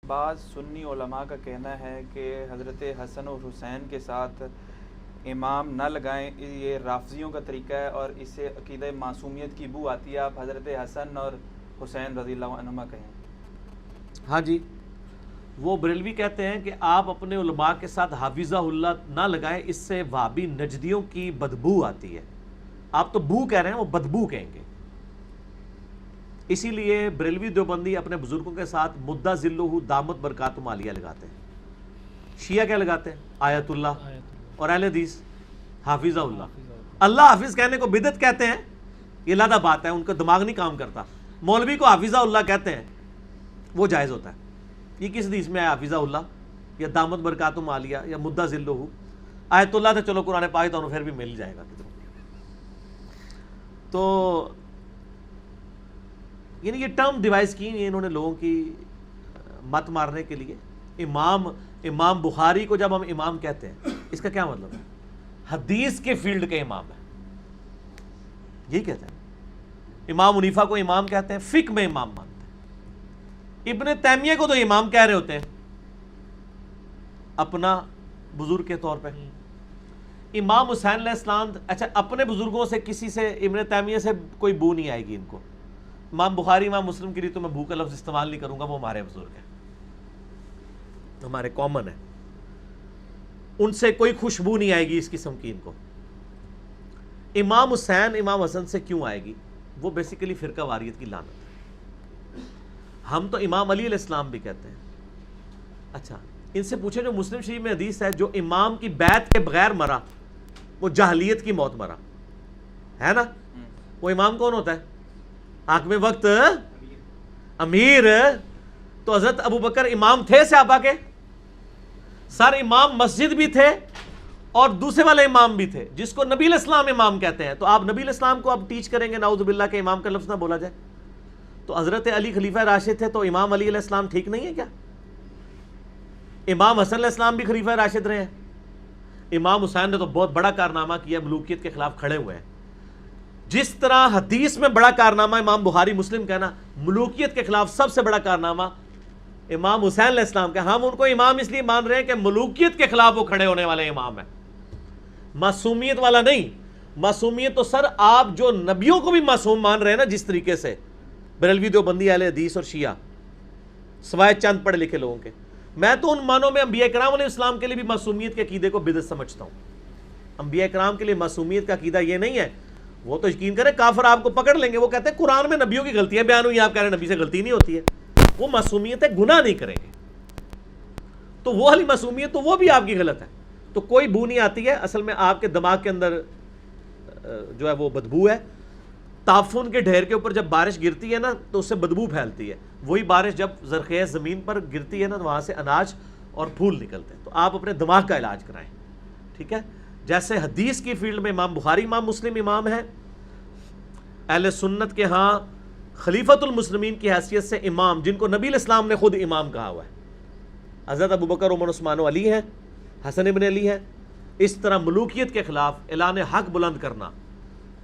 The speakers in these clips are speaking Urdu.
بعض سنی علماء کا کہنا ہے کہ حضرت حسن اور حسین کے ساتھ امام نہ لگائیں، یہ رافضیوں کا طریقہ ہے اور اس سے عقیدہ معصومیت کی بو آتی ہے. آپ حضرت حسن اور حسین رضی اللہ عنہما کہیں. ہاں جی، وہ بریلوی کہتے ہیں کہ آپ اپنے علماء کے ساتھ حافظہ اللہ نہ لگائیں، اس سے وہابی نجدیوں کی بدبو آتی ہے. آپ تو بو کہہ رہے ہیں، وہ بدبو کہیں گے. اسی لیے بریلوی دیوبندی اپنے بزرگوں کے ساتھ مدہ ذلہ دامت برکاتہم عالیہ لگاتے ہیں. شیعہ کیا لگاتے ہیں؟ آیت اللہ. اور اہل حدیث حافظہ اللہ. اللہ حافظ کہنے کو بدعت کہتے ہیں، یہ علیحدہ بات ہے، ان کا دماغ نہیں کام کرتا. مولوی کو حافظہ اللہ کہتے ہیں، وہ جائز ہوتا ہے. یہ کس حدیث میں ہے حافظہ اللہ یا دامت برکاتہم عالیہ یا مدہ ذلہ؟ آیت اللہ تو چلو قرآن پاک تو پھر بھی مل جائے گا کدھر. تو یعنی یہ ٹرم ڈیوائز کی انہوں نے لوگوں کی مت مارنے کے لیے. امام بخاری کو جب ہم امام کہتے ہیں، اس کا کیا مطلب ہے؟ حدیث کے فیلڈ کے امام ہے، یہی کہتے ہیں. امام حنیفہ کو امام کہتے ہیں، فقہ میں امام مانتے ہیں. ابن تیمیہ کو تو امام کہہ رہے ہوتے ہیں اپنا بزرگ کے طور پہ. امام حسین علیہ السلام، اچھا اپنے بزرگوں سے کسی سے ابن تیمیہ سے کوئی بو نہیں آئے گی ان کو. امام بخاری امام مسلم کے لیے تو میں بو کا لفظ استعمال نہیں کروں گا، وہ ہمارے بزرگ ہیں، ہمارے کامن ہیں، ان سے کوئی خوشبو نہیں آئے گی اس قسم کی ان کو. امام حسین امام حسن سے کیوں آئے گی؟ وہ بیسیکلی فرقہ واریت کی لعنت ہے. ہم تو امام علی علیہ السلام بھی کہتے ہیں. اچھا ان سے پوچھیں، جو مسلم شریف میں حدیث ہے، جو امام کی بیعت کے بغیر مرا وہ جاہلیت کی موت مرا ہے نا. وہ امام کون ہوتا ہے؟ حاکم وقت، امیر. تو حضرت ابو بکر امام تھے صحابہ کے، سر امام مسجد بھی تھے اور دوسرے والے امام بھی تھے جس کو نبی علیہ السلام امام کہتے ہیں. تو آپ نبی علیہ السلام کو اب ٹیچ کریں گے نعوذ باللہ کہ امام کا لفظ نہ بولا جائے. تو حضرت علی خلیفہ راشد تھے، تو امام علی علیہ السلام ٹھیک نہیں ہے کیا؟ امام حسن علیہ السلام بھی خلیفہ راشد رہے ہیں. امام حسین نے تو بہت بڑا کارنامہ کیا، ملوکیت کے خلاف کھڑے ہوئے ہیں. جس طرح حدیث میں بڑا کارنامہ امام بخاری مسلم کہنا، ملوکیت کے خلاف سب سے بڑا کارنامہ امام حسین علیہ السلام کا. ہم ان کو امام اس لیے مان رہے ہیں کہ ملوکیت کے خلاف وہ کھڑے ہونے والے امام ہیں، معصومیت والا نہیں. معصومیت تو سر آپ جو نبیوں کو بھی معصوم مان رہے ہیں نا، جس طریقے سے بریلوی دیوبندی اہل حدیث اور شیعہ سوائے چند پڑھے لکھے لوگوں کے، میں تو ان معنوں میں انبیاء کرام علیہ السلام کے لیے بھی معصومیت کے عقیدے کو بدعت سمجھتا ہوں. انبیاء کرام کے لیے معصومیت کا عقیدہ یہ نہیں ہے. وہ تو یقین کریں کافر آپ کو پکڑ لیں گے، وہ کہتے ہیں قرآن میں نبیوں کی غلطیاں بیان ہوئی، آپ کہہ رہے ہیں نبی سے غلطی نہیں ہوتی ہے. وہ معصومیت ہے، گناہ نہیں کریں گے. تو وہ والی معصومیت تو وہ بھی آپ کی غلط ہے. تو کوئی بو نہیں آتی ہے، اصل میں آپ کے دماغ کے اندر جو ہے وہ بدبو ہے. تعفن کے ڈھیر کے اوپر جب بارش گرتی ہے نا تو اس سے بدبو پھیلتی ہے. وہی بارش جب زرخیز زمین پر گرتی ہے نا تو وہاں سے اناج اور پھول نکلتے ہیں. تو آپ اپنے دماغ کا علاج کرائیں، ٹھیک ہے. جیسے حدیث کی فیلڈ میں امام بخاری امام مسلم امام ہے، اہل سنت کے ہاں خلیفۃ المسلمین کی حیثیت سے امام جن کو نبی علیہ السلام نے خود امام کہا ہوا ہے، حضرت ابو بکر عمر عثمان و علی ہیں، حسن ابن علی ہے. اس طرح ملوکیت کے خلاف اعلان حق بلند کرنا،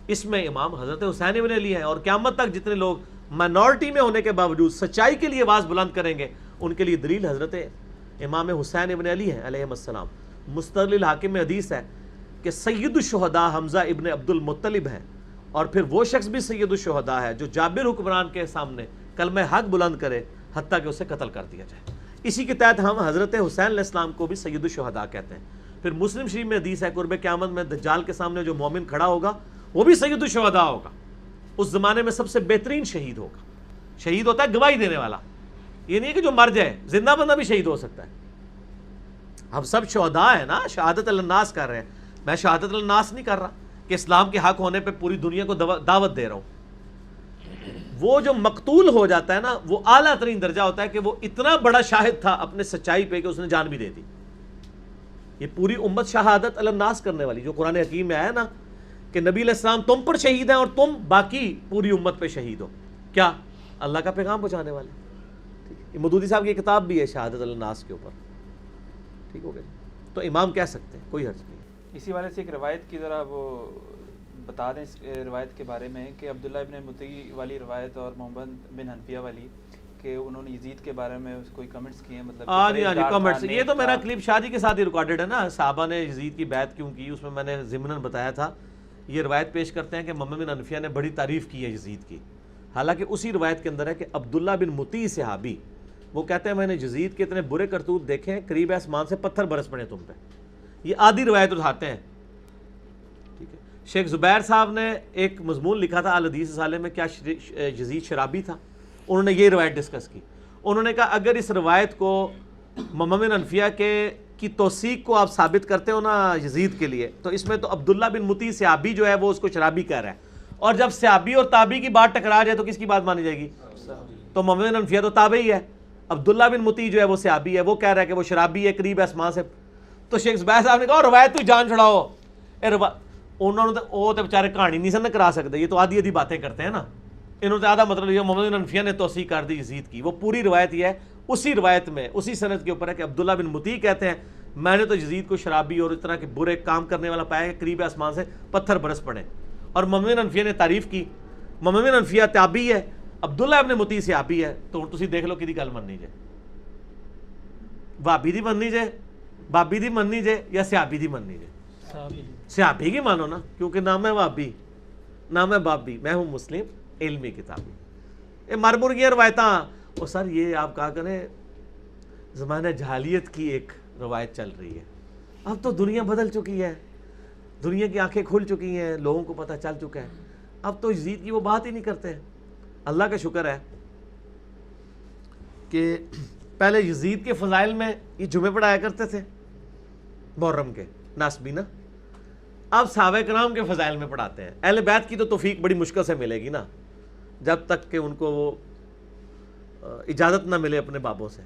اس میں امام حضرت حسین ابن علی ہیں. اور قیامت تک جتنے لوگ مائنورٹی میں ہونے کے باوجود سچائی کے لیے آواز بلند کریں گے، ان کے لیے دلیل حضرت امام حسین ابن علی ہیں علیہ السلام. مستدل حاکم میں حدیث ہے کہ سید الشہداء حمزہ ابن عبد المطلب ہیں، اور پھر وہ شخص بھی سید الشہداء ہے جو جابر حکمران کے سامنے کلمہ حق بلند کرے حتیٰ کہ اسے قتل کر دیا جائے. اسی کے تحت ہم حضرت حسین علیہ السلام کو بھی سید الشہداء کہتے ہیں. پھر مسلم شریف میں حدیث ہے قرب قیامت میں دجال کے سامنے جو مومن کھڑا ہوگا وہ بھی سید الشہداء ہوگا. اس زمانے میں سب سے بہترین شہید ہوگا. شہید ہوتا ہے گواہی دینے والا، یہ نہیں کہ جو مر جائے، زندہ بندہ بھی شہید ہو سکتا ہے. ہم سب شہداء ہیں نا، شہادت الناس کر رہے ہیں. میں شہادت الناس نہیں کر رہا کہ اسلام کے حق ہونے پہ پوری دنیا کو دعوت دے رہا ہوں. وہ جو مقتول ہو جاتا ہے نا، وہ اعلیٰ ترین درجہ ہوتا ہے کہ وہ اتنا بڑا شاہد تھا اپنے سچائی پہ کہ اس نے جان بھی دے دی. یہ پوری امت شہادت الناس کرنے والی، جو قرآن حکیم میں آیا نا کہ نبی علیہ السلام تم پر شہید ہیں اور تم باقی پوری امت پہ شہید ہو. کیا؟ اللہ کا پیغام پہنچانے والے. ٹھیک ہے، مودودی صاحب کی کتاب بھی ہے شہادت الناس کے اوپر. ٹھیک ہو گیا. تو امام کہہ سکتے ہیں، کوئی حرج نہیں. اسی والے سے ایک روایت کی ذرا وہ بتا دیں اس روایت کے بارے میں کہ عبداللہ ابن مطیع والی روایت اور محمد بن حنفیہ والی کہ انہوں نے یزید کے بارے میں کوئی کمنٹس کیے ہیں، مطلب ہاں جی کمنٹس، یہ تو میرا کلپ شادی کے ساتھ ہی ریکارڈڈ ہے نا، صحابہ نے یزید کی بیعت کیوں کی، اس میں میں نے ضمناً بتایا تھا. یہ روایت پیش کرتے ہیں کہ محمد بن حنفیہ نے بڑی تعریف کی ہے یزید کی، حالانکہ اسی روایت کے اندر ہے کہ عبداللہ بن مطیع صحابی وہ کہتے ہیں میں نے یزید کے اتنے برے کرتوت دیکھے ہیں، قریب آسمان سے پتھر برس پڑے تم پہ. یہ آدھی روایت اٹھاتے ہیں. ٹھیک ہے. شیخ زبیر صاحب نے ایک مضمون لکھا تھا الحدیث رسالے میں، کیا یزید شرابی تھا، انہوں نے یہ روایت ڈسکس کی. انہوں نے کہا اگر اس روایت کو محمد بن حنفیہ کی توثیق کو آپ ثابت کرتے ہو نا یزید کے لیے، تو اس میں تو عبداللہ بن مطیع صحابی جو ہے وہ اس کو شرابی کہہ رہا ہے، اور جب صحابی اور تابعی کی بات ٹکرا جائے تو کس کی بات مانی جائے گی؟ تو محمد بن حنفیہ تو تابعی ہے، عبداللہ بن مطیع جو ہے وہ صحابی ہے، وہ کہہ رہا ہے کہ وہ شرابی ہے قریب آسمان سے. تو شیخ زبیر صاحب نے کہا روایت تو جان چھڑاؤ. انہوں نے وہ تو بیچارے کہانی نہیں سن کرا سکتے، یہ تو آدھی آدھی باتیں کرتے ہیں نا. انہوں نے آدھا مطلب یہ محمد بن حنفیہ نے توثیق کر دی یزید کی. وہ پوری روایت یہ ہے، اسی روایت میں اسی سند کے اوپر ہے کہ عبداللہ بن مطیع کہتے ہیں میں نے تو یزید کو شرابی اور اس طرح کے برے کام کرنے والا پایا کہ قریب آسمان سے پتھر برس پڑے. اور محمد بن حنفیہ نے تعریف کی. محمد بن حنفیہ تابعی ہے، عبداللہ ابن مطیع صحابی ہے. تو تسی دیکھ لو کدی گل مننی جے، بھابی دی مننی جے، بابی دی مننی جے یا صحابی دی مننی جے؟ صحابی کی مانو نا، کیونکہ نام ہے بابی نام ہے بابی، میں ہوں مسلم علمی کتابی. یہ مر مرگیاں روایتاں. اور سر یہ آپ کہا کریں زمانہ جہالیت کی ایک روایت چل رہی ہے. اب تو دنیا بدل چکی ہے، دنیا کی آنکھیں کھل چکی ہیں، لوگوں کو پتہ چل چکا ہے. اب تو یزید کی وہ بات ہی نہیں کرتے. اللہ کا شکر ہے کہ پہلے یزید کے فضائل میں یہ جمعے پڑھایا کرتے تھے محرم کے ناسبی نا، اب صحابہ کرام کے فضائل میں پڑھاتے ہیں. اہل بیت کی تو توفیق بڑی مشکل سے ملے گی نا، جب تک کہ ان کو وہ اجازت نہ ملے اپنے بابوں سے.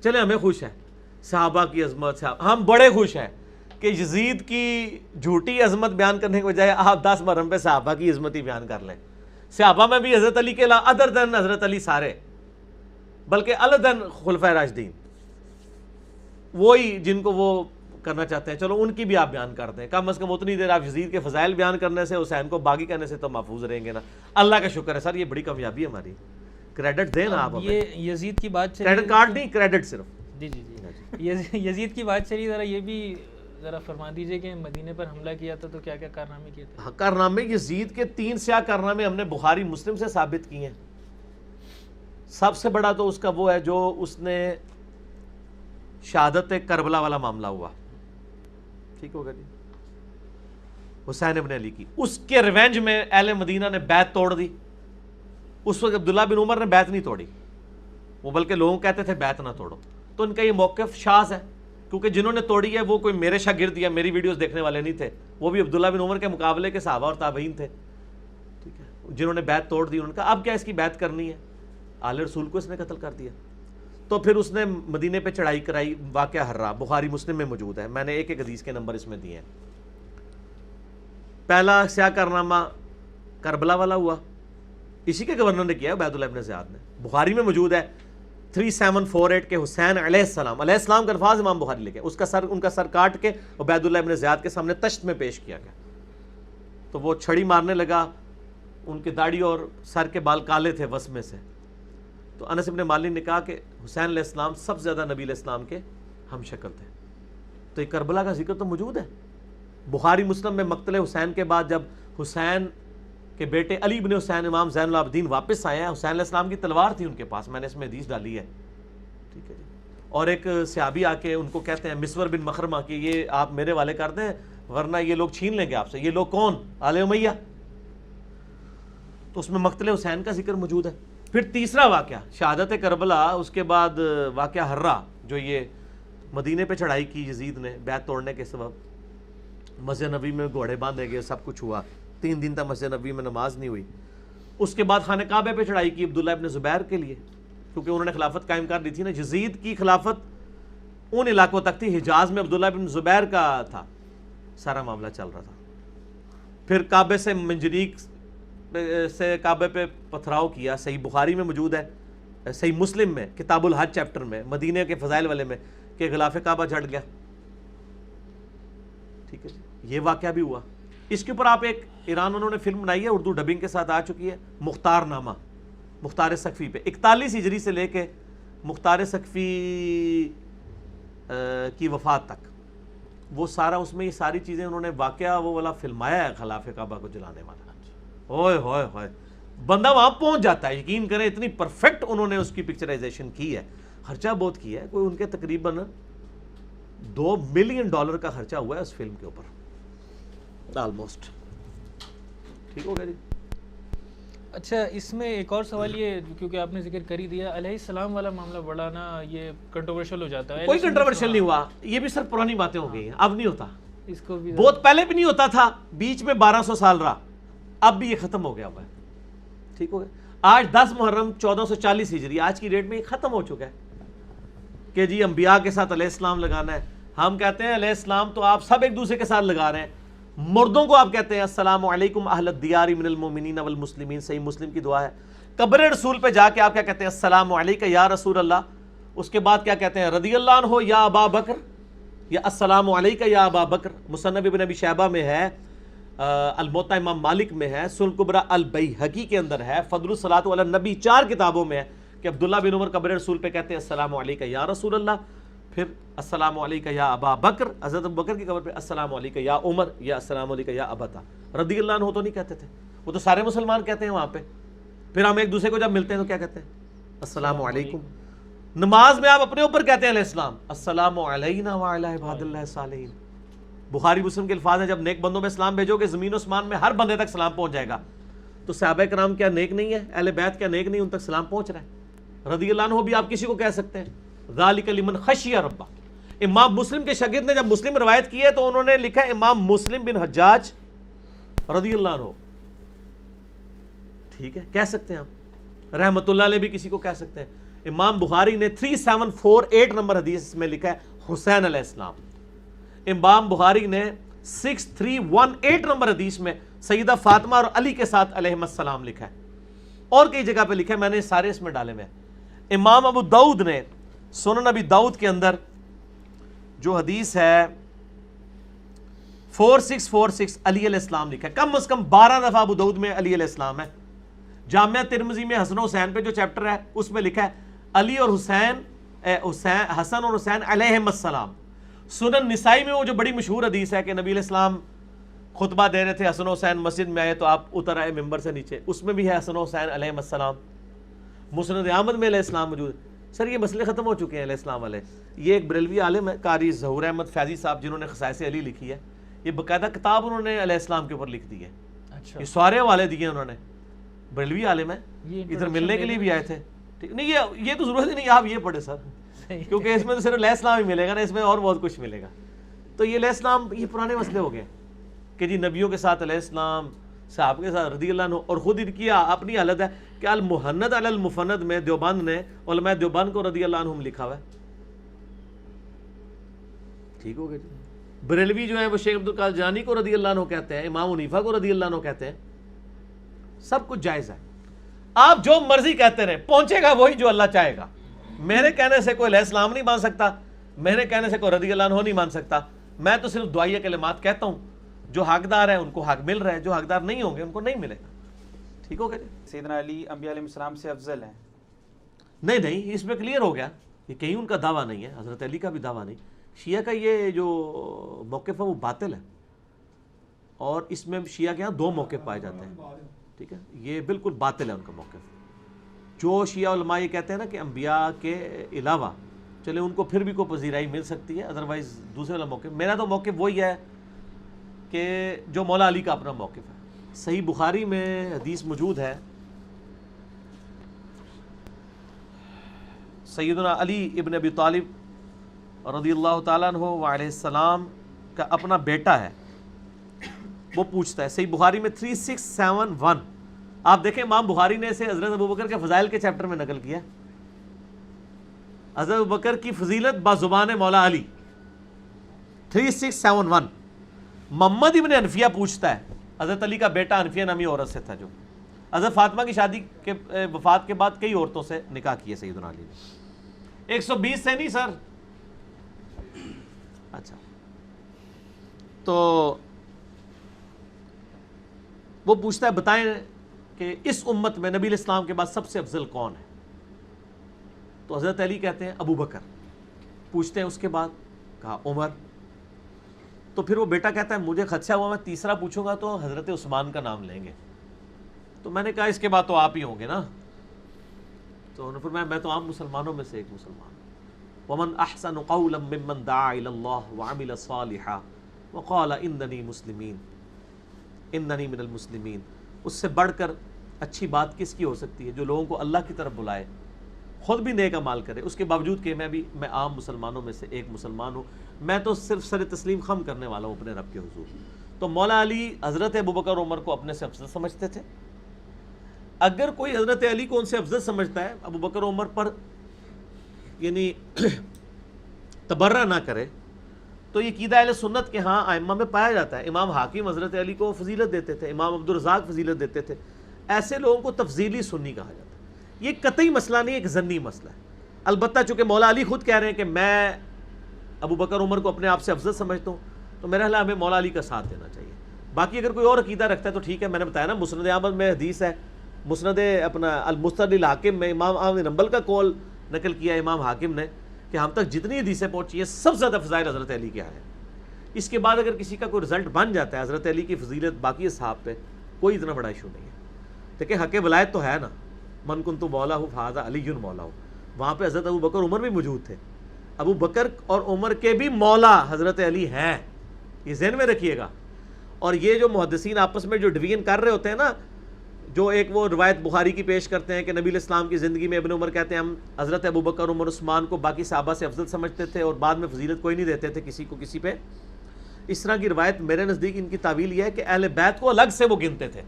چلے ہمیں خوش ہے صحابہ کی عظمت، ہم بڑے خوش ہیں کہ یزید کی جھوٹی عظمت بیان کرنے کے بجائے آپ 10 محرم پہ صحابہ کی عظمت ہی بیان کر لیں. صحابہ میں بھی حضرت علی کے علاوہ ادر دین حضرت علی سارے، بلکہ الدن خلفائے راشدین وہی جن کو وہ کرنا چاہتے ہیں، چلو ان کی بھی آپ بیان کر دیں. کم از کم اتنی دیر آپ یزید کے فضائل بیان کرنے سے، حسین کو باغی کرنے سے تو محفوظ رہیں گے نا. اللہ کا شکر ہے سر، یہ بڑی کامیابی ہے ہماری. کریڈٹ دیں نا آپ. یہ یزید کی بات چلی، کریڈٹ کارڈ نہیں، کریڈٹ صرف. جی جی جی یزید کی بات چلی، ذرا یہ بھی ذرا فرما دیجئے کہ مدینے پر حملہ کیا تھا تو کیا کیا کارنامے کیے تھے؟ کارنامے یزید کے 3 سیاہ کارنامے ہم نے بخاری مسلم سے ثابت کیے ہیں. سب سے بڑا تو اس کا وہ ہے جو اس نے شہادت کربلا والا معاملہ ہوا، ٹھیک ہوگا جی، حسین ابن علی کی. اس کے ریونج میں اہل مدینہ نے بیعت توڑ دی. اس وقت عبداللہ بن عمر نے بیعت نہیں توڑی، وہ بلکہ لوگوں کہتے تھے بیعت نہ توڑو. تو ان کا یہ موقف شاذ ہے، کیونکہ جنہوں نے توڑی ہے وہ کوئی میرے شاگرد یا میری ویڈیوز دیکھنے والے نہیں تھے، وہ بھی عبداللہ بن عمر کے مقابلے کے صحابہ اور تابعین تھے. ٹھیک ہے، جنہوں نے بیعت توڑ دی، ان کا اب کیا اس کی بیعت کرنی ہے، آل رسول کو اس نے قتل کر دیا. تو پھر اس نے مدینے پہ چڑھائی کرائی. واقعہ ہررا بخاری مسلم میں موجود ہے، میں نے ایک ایک حدیث کے نمبر اس میں دیے ہیں. پہلا سیاہ کارنامہ کربلا والا ہوا، اسی کے گورنر نے کیا، عبید اللہ ابن زیاد نے. بخاری میں موجود ہے 3748 کے حسین علیہ السلام کا الفاظ امام بخاری لکھے. اس کا سر، ان کا سر کاٹ کے عبید اللہ ابن زیاد کے سامنے تشت میں پیش کیا گیا. تو وہ چھڑی مارنے لگا، ان کی داڑھی اور سر کے بال کالے تھے وسمے سے. تو انس ابن مالک نے کہا کہ حسین علیہ السلام سب سے زیادہ نبی علیہ السلام کے ہم شکل تھے. تو یہ کربلا کا ذکر تو موجود ہے بخاری مسلم میں. مقتل حسین کے بعد جب حسین کے بیٹے علی بن حسین امام زین العابدین واپس آئے ہیں، حسین علیہ السلام کی تلوار تھی ان کے پاس، میں نے اس میں حدیث ڈالی ہے. ٹھیک ہے جی. اور ایک صحابی آ کے ان کو کہتے ہیں مسور بن مخرمہ کہ یہ آپ میرے والے کر دیں ورنہ یہ لوگ چھین لیں گے آپ سے. یہ لوگ کون؟ آل امیہ. تو اس میں مقتل حسین کا ذکر موجود ہے. پھر تیسرا واقعہ شہادت کربلا، اس کے بعد واقعہ ہررا جو یہ مدینے پہ چڑھائی کی یزید نے بیعت توڑنے کے سبب. مسجد نبی میں گھوڑے باندھے گئے، سب کچھ ہوا. 3 دن تک مسجد نبی میں نماز نہیں ہوئی. اس کے بعد خانہ کعبہ پہ چڑھائی کی عبداللہ ابن زبیر کے لیے، کیونکہ انہوں نے خلافت قائم کر دی تھی نا. یزید کی خلافت ان علاقوں تک تھی، حجاز میں عبداللہ ابن زبیر کا تھا سارا معاملہ چل رہا تھا. پھر کعبے سے منجنیق سے کعبے پہ پتھراؤ کیا. صحیح بخاری میں موجود ہے، صحیح مسلم میں کتاب الحج چیپٹر میں، مدینے کے فضائل والے میں، کہ غلاف کعبہ جھڑ گیا. ٹھیک ہے جی. یہ واقعہ بھی ہوا. اس کے اوپر آپ ایک ایران انہوں نے فلم بنائی ہے، اردو ڈبنگ کے ساتھ آ چکی ہے، مختار نامہ. مختار سقفی پہ 41 ہجری سے لے کے مختار سقفی کی وفات تک وہ سارا اس میں یہ ساری چیزیں انہوں نے واقعہ وہ والا فلمایا ہے خلاف کعبہ کو جلانے والا. ہوئے ہوئے ہوئے بندہ وہاں پہنچ جاتا ہے, یقین کریں اتنی پرفیکٹ انہوں نے اس کی پکچرائزیشن کی ہے. خرچہ بہت کیا ہے, کوئی ان کے تقریباً $2 ملین کا خرچہ ہوا ہے اس فلم کے اوپر آلموسٹ. ٹھیک ہو گیا جی. اچھا اس میں ایک اور سوال یہ, کیونکہ آپ نے ذکر کر ہی دیا, علیہ السلام والا معاملہ بڑا نا یہ کنٹروورشل ہو جاتا ہے. کوئی کنٹروورشل نہیں ہوا, یہ بھی سر پرانی باتیں ہو گئی ہیں, اب نہیں ہوتا. اس کو بھی بہت پہلے بھی نہیں ہوتا تھا, بیچ میں 1200 سال رہا, اب بھی یہ ختم ہو گیا ہوا ہے. ٹھیک ہو گیا. آج 10 محرم 1440 ہجری آج کی ڈیٹ میں یہ ختم ہو چکا ہے کہ جی انبیاء کے ساتھ علیہ السلام لگانا ہے. ہم کہتے ہیں علیہ السلام تو آپ سب ایک دوسرے کے ساتھ لگا رہے ہیں. مردوں کو آپ کہتے ہیں السلام علیکم اہل الدیار من المؤمنین والمسلمین, صحیح مسلم کی دعا ہے. قبر رسول پہ جا کے آپ کیا کہتے ہیں السلام علیکہ یا رسول اللہ. اس کے بعد کیا کہتے ہیں رضی اللہ عنہ یا ابا بکر, یا السلام علیکہ یا ابا بکر. مصنف ابن ابی شیبہ میں ہے, الموطا امام مالک میں ہے, سنن کبریٰ البیہقی کے اندر ہے, فضل الصلاۃ علی النبی 4 کتابوں میں ہے کہ عبداللہ بن عمر قبر رسول پہ کہتے ہیں السلام علیکہ یا رسول اللہ, پھر السلام علیکہ یا ابا بکر, حضرت ابو بکر کی قبر پہ السلام علیکہ یا عمر یا السلام علیکہ یا ابتا. رضی اللہ عنہ تو نہیں کہتے تھے, وہ تو سارے مسلمان کہتے ہیں وہاں پہ. پھر ہم ایک دوسرے کو جب ملتے ہیں تو کیا کہتے ہیں السلام علیکم. نماز میں آپ اپنے اوپر کہتے ہیں علیہ السلام السلام علینا وعلی عباد اللہ الصالحین. بخاری مسلم کے الفاظ ہیں جب نیک بندوں میں سلام بھیجو گے زمین و اسمان میں ہر بندے تک سلام پہنچ جائے گا. تو صحابہ کرام کیا نیک نہیں ہے, اہل بیت کیا نیک نہیں, ان تک سلام پہنچ رہا ہے. رضی اللہ عنہ بھی آپ کسی کو کہہ سکتے ہیں, ذالک لمن خشی ربہ. امام مسلم کے شاگرد نے جب مسلم روایت کی ہے تو انہوں نے لکھا امام مسلم بن حجاج رضی اللہ عنہ. ٹھیک ہے, کہہ سکتے ہیں آپ. رحمت اللہ علیہ بھی کسی کو کہہ سکتے ہیں. امام بخاری نے 3748 نمبر حدیث میں لکھا ہے حسین علیہ السلام. امام بخاری نے 6318 نمبر حدیث میں سیدہ فاطمہ اور علی کے ساتھ علیہم السلام لکھا ہے. اور کئی جگہ پہ لکھا ہے, میں نے سارے اس میں ڈالے ہوئے. امام ابو داؤد نے سنن ابی داؤد کے اندر جو حدیث ہے 4646 علی علیہ السلام لکھا ہے. کم از کم 12 دفعہ ابو داؤد میں علی علیہ السلام ہے. جامعہ ترمذی میں حسن و حسین پہ جو چیپٹر ہے اس میں لکھا ہے علی اور حسین, حسن اور حسین علیہم السلام. سنن نسائی میں وہ جو بڑی مشہور حدیث ہے کہ نبی علیہ السلام خطبہ دے رہے تھے, حسن و حسین مسجد میں آئے تو آپ اتر آئے ممبر سے نیچے, اس میں بھی ہے حسن و حسین علیہم السلام. مسند احمد میں علیہ السلام موجود ہے. سر یہ مسئلے ختم ہو چکے ہیں علیہ السلام والے. یہ ایک بریلوی عالم ہے قاری ظہور احمد فیضی صاحب جنہوں نے خصائص علی لکھی ہے, یہ باقاعدہ کتاب انہوں نے علیہ السلام کے اوپر لکھ دی ہے. اچھا یہ سارے حوالے دیے انہوں نے. بریلوی عالم ہے, ادھر ملنے کے لیے بھی آئے تھے. ٹھیک نہیں, یہ تو ضرورت ہی نہیں آپ یہ پڑھے سر, کیونکہ اس میں تو صرف علیہ السلام ہی ملے گا نا, اس میں اور بہت کچھ ملے گا. تو یہ علیہ السلام یہ پرانے مسئلے ہو گئے کہ جی نبیوں کے ساتھ علیہ السلام, صحابہ کے ساتھ رضی اللہ عنہ. اور خود ان کی اپنی حالت ہے کہ المحند علی المفند میں دیوبند نے علماء دیوبند کو رضی اللہ عنہم لکھا ہوا ہے. ٹھیک ہو گیا جی. بریلوی جو ہے وہ شیخ عبدالقادر جانی کو رضی اللہ عنہ کہتے ہیں, امام حنیفہ کو رضی اللہ عنہ کہتے ہیں. سب کچھ جائز ہے, آپ جو مرضی کہتے رہے, پہنچے گا وہی جو اللہ چاہے گا. میرے کہنے سے کوئی علیہ السلام نہیں مان سکتا, میرے کہنے سے کوئی رضی اللہ عنہ نہیں مان سکتا. میں تو صرف دعائیہ کلمات کہتا ہوں, جو حقدار ہیں ان کو حق مل رہا ہے, جو حقدار نہیں ہوں گے ان کو نہیں ملے گا. ٹھیک ہو گیا جی. سیدنا علی انبیاء علیہ السلام سے افضل ہیں؟ نہیں, اس میں کلیئر ہو گیا, یہ کہیں ان کا دعویٰ نہیں ہے, حضرت علی کا بھی دعویٰ نہیں. شیعہ کا یہ جو موقف ہے وہ باطل ہے, اور اس میں شیعہ کے یہاں 2 موقف پائے جاتے ہیں. ٹھیک ہے, یہ بالکل باطل ہے ان کا موقف. جو شیعہ علماء یہ کہتے ہیں نا کہ انبیاء کے علاوہ, چلے ان کو پھر بھی کوئی پذیرائی مل سکتی ہے, ادروائز دوسرے والا موقف, میرا تو موقف وہی ہے کہ جو مولا علی کا اپنا موقف ہے. صحیح بخاری میں حدیث موجود ہے, سیدنا علی ابن ابی طالب رضی اللہ تعالیٰ عنہ وعلیہ السلام کا اپنا بیٹا ہے, وہ پوچھتا ہے. صحیح بخاری میں 3671, آپ دیکھیں امام بخاری نے اسے حضرت ابوبکر کے فضائل کے چیپٹر میں نقل کیا. حضرت ابوبکر کی فضیلت بازبان مولا علی 3671. محمد ابن حنفیہ پوچھتا ہے, حضرت علی کا بیٹا حنفیہ نامی عورت سے تھا جو حضرت فاطمہ کی شادی کے وفات کے بعد کئی عورتوں سے نکاح کیے سیدنا علی نے. 120 سے نہیں سر. اچھا, تو وہ پوچھتا ہے بتائیں کہ کہ اس امت میں نبی علیہ السلام کے بعد سب سے افضل کون ہے؟ تو حضرت علی کہتے ہیں ابو بکر. پوچھتے ہیں اس کے بعد، کہا عمر. تو پھر وہ بیٹا کہتا ہے مجھے خدشہ ہوا میں تیسرا پوچھوں گا تو حضرت عثمان کا نام لیں گے. تو میں نے کہا اس کے بعد تو آپ ہی ہوں گے نا. تو انہوں نے فرمایا میں تو عام مسلمانوں میں سے ایک مسلمان ہوں. ومن احسن قولا ممن دعا الى اللہ وعمل صالحا وقال اننی مسلمین اننی من المسلمین. اس سے بڑھ کر اچھی بات کس کی ہو سکتی ہے جو لوگوں کو اللہ کی طرف بلائے، خود بھی نیک اعمال کرے، اس کے باوجود کہ میں عام مسلمانوں میں سے ایک مسلمان ہوں، میں تو صرف سر تسلیم خم کرنے والا ہوں اپنے رب کے حضور. تو مولا علی حضرت ابوبکر عمر کو اپنے سے افضل سمجھتے تھے. اگر کوئی حضرت علی کو ان سے افضل سمجھتا ہے، ابوبکر عمر پر یعنی تبرہ نہ کرے، تو یہ عقیدہ اہل سنت کے ہاں ائمہ میں پایا جاتا ہے. امام حاکم حضرت علی کو فضیلت دیتے تھے، امام عبدالرزاق فضیلت دیتے تھے. ایسے لوگوں کو تفضیلی سنی کہا جاتا ہے. یہ قطعی مسئلہ نہیں، ایک ضمنی مسئلہ ہے. البتہ چونکہ مولا علی خود کہہ رہے ہیں کہ میں ابوبکر عمر کو اپنے آپ سے افضل سمجھتا ہوں، تو میرا خیال ہمیں مولا علی کا ساتھ دینا چاہیے. باقی اگر کوئی اور عقیدہ رکھتا ہے تو ٹھیک ہے. میں نے بتایا نا مسند احمد میں حدیث ہے، مسند اپنا المستدرک الحاکم میں امام احمد بن حنبل کا قول نقل کیا امام حاکم نے کہ ہم تک جتنی حدیثیں پہنچی ہیں سب سے زیادہ فضائل حضرت علی کے آئے ہیں. اس کے بعد اگر کسی کا کوئی رزلٹ بن جاتا ہے حضرت علی کی فضیلت باقی اصحاب پہ، کوئی اتنا بڑا ایشو نہیں ہے. دیکھیں حق ولایت تو ہے نا، من کنت مولا ہو فہذا علی مولا ہو. وہاں پہ حضرت ابوبکر عمر بھی موجود تھے. ابو بکر اور عمر کے بھی مولا حضرت علی ہیں، یہ ذہن میں رکھیے گا. اور یہ جو محدثین آپس میں جو ڈویژن کر رہے ہوتے ہیں نا، جو ایک وہ روایت بخاری کی پیش کرتے ہیں کہ نبی علیہ السلام کی زندگی میں ابن عمر کہتے ہیں ہم حضرت ابوبکر عمر عثمان کو باقی صحابہ سے افضل سمجھتے تھے اور بعد میں فضیلت کوئی نہیں دیتے تھے کسی کو کسی پہ. اس طرح کی روایت میرے نزدیک ان کی تعویل یہ ہے کہ اہل بیت کو الگ سے وہ گنتے تھے.